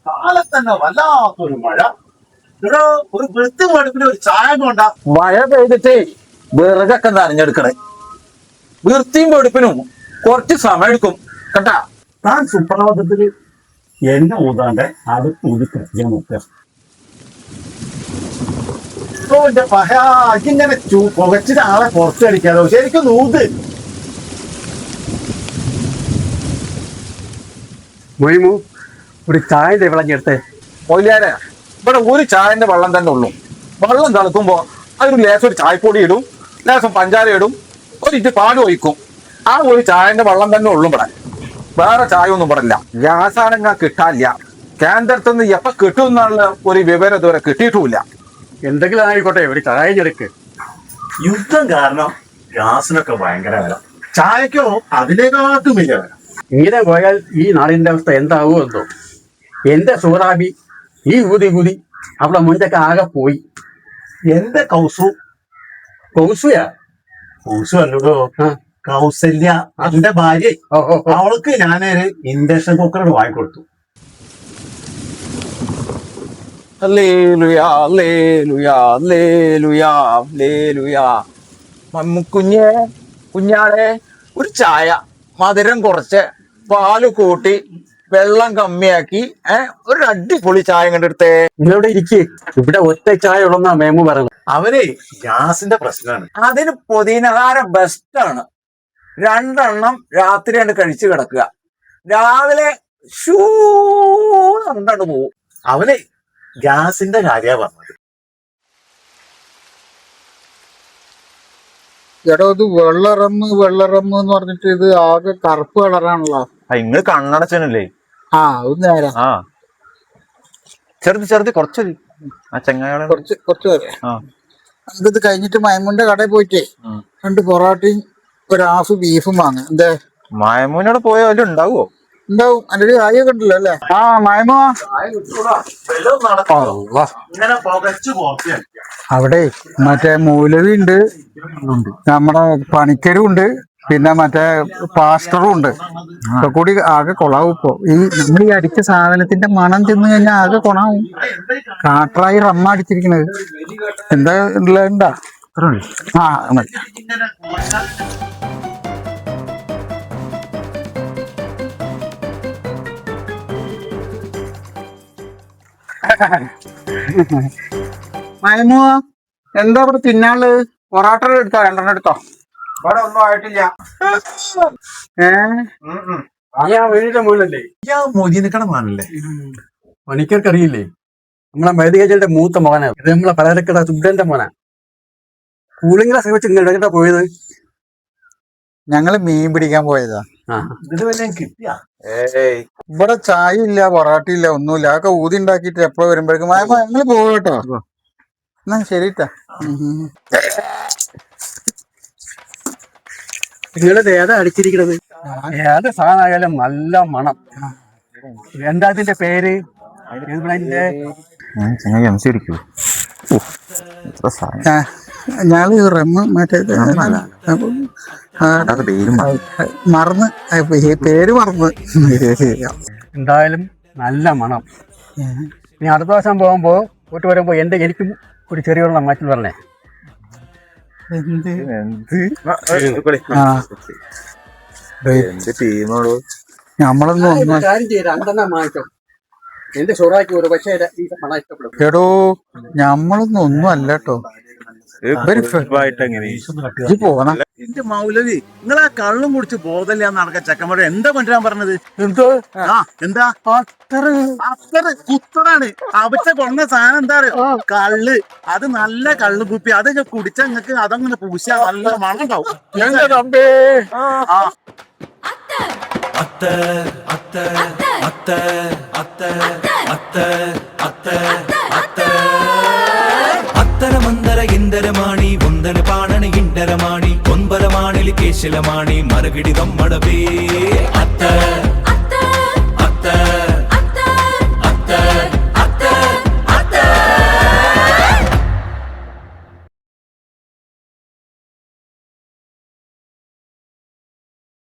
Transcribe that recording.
കാലത്തന്നെ വല്ലാത്തൊരു മഴ. ഇവിടെ ഒരു വൃത്തി മടുപ്പിന് ഒരു ചായ കൊണ്ട മഴ പെയ്തിട്ടേ വിറകൊക്കെ നനഞ്ഞെടുക്കണേ. വൃത്തിയും വെടുപ്പിനും കുറച്ച് സമയം എടുക്കും കേട്ടാ. താൻ സുപ്രഭാതത്തില് എന്നെ ഊതാണ്ട് അത് ഊതി കത്തിയാൻ നോക്കുക. ഇങ്ങനെ പുകച്ചിട്ട് ആളെ പുറത്തടിക്കാലോ. ശരിക്കും ഊത്. മൊയ്മു ഒരു ചായന്റെ വിളഞ്ഞെടുത്തേ. മൊയിലാരെ ഇവിടെ ഒരു ചായന്റെ വെള്ളം തന്നെ ഉള്ളൂ. വെള്ളം തിളക്കുമ്പോ അതിന് ലേശം ഒരു ചായപ്പൊടി ഇടും, ലേശം പഞ്ചാര ഇടും, ഒരിറ്റ് പാല് ഒഴിക്കും. ആ ഒരു ചായന്റെ വെള്ളം തന്നെ ഉള്ളു ഇവിടെ. വേറെ ചായ ഒന്നും പറയില്ല. ഗ്യാസാണെങ്കിൽ കിട്ടാനില്ല. കേന്ദ്രത്തിൽ നിന്ന് എപ്പ കിട്ടും എന്നുള്ള ഒരു വിവരം ഇതുവരെ കിട്ടിയിട്ടുമില്ല. എന്തെങ്കിലും ആയിക്കോട്ടെ, ഒരു ചായ ഞെടുക്ക്. യുദ്ധം കാരണം ഗ്യാസിനൊക്കെ ഭയങ്കര വില, ചായക്കോ അതിനേക്കാട്ടും വലിയ വില. ഇങ്ങനെ പോയാൽ ഈ നാടിന്റെ അവസ്ഥ എന്താവോ എന്തോ. എന്റെ സൂറാബി ഈ ഊതി ഊതി അവിടെ മുൻപൊക്കെ ആകെ പോയി. എന്റെ കൗസുയാ കൗസു അല്ലടോ, കൗസല്യ അതിന്റെ ഭാര്യ. അവൾക്ക് ഞാനൊരു ഇൻഡക്ഷൻ കുക്കർ വാങ്ങിക്കൊടുത്തു. കുഞ്ഞാടെ ഒരു ചായ, മധുരം കുറച്ച്, പാല് കൂട്ടി, വെള്ളം കമ്മിയാക്കി, ഒരു അടിപൊളി ചായ കണ്ടെടുത്തേ. നിങ്ങളിവിടെ ഇരിക്കേ. ഇവിടെ ഒറ്റ ചായ ഉള്ളെന്നാ മേമു പറയുന്നത്. അവനെ ഗ്യാസിന്റെ പ്രശ്നമാണ്. അതിന് പുതിനകാരം ബെസ്റ്റാണ്. 2 എണ്ണം രാത്രിയാണ് കഴിച്ചു കിടക്കുക. രാവിലെ ഷൂണ്ടാണ്ട് പോവും. അവനെ ഗ്യാസിന്റെ കാര്യ പറഞ്ഞത്. എടോ ഇത് വെള്ളറമ്മ് എന്ന് പറഞ്ഞിട്ട് ഇത് ആകെ കറുപ്പ് കളറാണല്ലോ. ഇങ്ങള് കണ്ണടച്ചനല്ലേ? ആ അത് നേരം. ആ ചെറുത് കുറച്ച് ആ ചെങ്ങായ കുറച്ച് നമുക്കിത് കഴിഞ്ഞിട്ട് മൈമൂന്റെ കടയിൽ പോയിട്ടേ 2 പൊറോട്ടയും ഒരു ഹാഫ് ബീഫും വാങ്ങും. എന്തേ മയമൂനോട് പോയാലും ഉണ്ടാവോ? ഉണ്ടാവും. അതിന്റെ കാര്യമൊക്കെ ഉണ്ടല്ലോ അല്ലേ? ആ മയമോ അവിടെ മറ്റേ മൗലവി ഉണ്ട്, നമ്മുടെ പണിക്കരും ഉണ്ട്, പിന്നെ മറ്റേ പാസ്റ്ററും ഉണ്ട്. ഒക്കെ കൂടി ആകെ കൊളാവും. ഇപ്പൊ ഈ നമ്മൾ ഈ അടിച്ച സാധനത്തിന്റെ മണം തിന്നു കഴിഞ്ഞാൽ ആകെ കൊണാവും. കാട്ടറായി റമ്മ അടിച്ചിരിക്കണത്. എന്താ ഉണ്ടാ? ആ മതി. മയമോ എന്താ ഇവിടെ തിന്നാള്? പൊറാട്ട എടുത്തോ? 2 എടുത്തോ? ഇവിടെ ഒന്നും ആയിട്ടില്ല. വീടിന്റെ മുകളിലല്ലേ മോദിനെക്കണമാണല്ലേ? പണിക്കർക്ക് അറിയില്ലേ? നമ്മളെ മേധികേജന്റെ മൂത്ത മോനാ. ഇത് നമ്മളെ പലചരക്കട സുബ്രന്റെ മോനാ. കൂളിംഗ് ഗ്ലാസ് വെച്ച് ഇങ്ങനെ പോയത്. ഞങ്ങള് മീൻ പിടിക്കാൻ പോയതാ. ഇത് വല്ലതും കിട്ടിയാ? ഇവിടെ ചായ ഇല്ല, പൊറാട്ട ഇല്ല, ഒന്നുമില്ല. അതൊക്കെ ഊതി ഉണ്ടാക്കിട്ട് എപ്പോഴും വരുമ്പോഴേക്കും ഞങ്ങള് പോകും കേട്ടോ. എന്നാ ശരിട്ടാ. നിങ്ങളത് ഏതാ അടിച്ചിരിക്കണത്? ഏത് സാധനമായാലും നല്ല മണം. എന്താ ഇതിന്റെ പേര്? ഞാള് റമ്മ് മറ്റേ മറന്ന് പേര് മറന്ന്. എന്തായാലും നല്ല മണം. ഇനി അടുത്ത ദിവസം പോകുമ്പോ വീട്ട് വരുമ്പോ എനിക്കും ഒരു ചെറിയ മാറ്റി പറഞ്ഞേ. നമ്മളൊന്നും എന്റെ ചോറാക്കി ഒരു പക്ഷേ ഇഷ്ടപ്പെടും. എടോ ഞമ്മളൊന്നും ഒന്നും അല്ല കേട്ടോ. പോണ എന്റെ മൗലവി, നിങ്ങൾ ആ കള്ളും കുടിച്ച് ബോധമില്ലാന്ന് നടക്ക ചെക്കന്മാരെ എന്താ കൊണ്ടുവരാൻ പറഞ്ഞത്? എന്താ അത്ര കുത്തറാണ് അവിച്ച കൊണ്ട സാധനം? എന്താ അറിയോ? കള്ള്. അത് നല്ല കള്ള് കുപ്പി. അത് കുടിച്ചാ നിങ്ങക്ക് അതങ്ങനെ പൂശാ നല്ല മണം ഉണ്ടാവും. അത്തരമന്തര ഇന്ദരമാണി ഒന്തന പാണണി ഇന്ദരമാണി ഒൻപരമാണിൽ കേശലമാണി മറുകിടി നമ്മടവേ അത്ത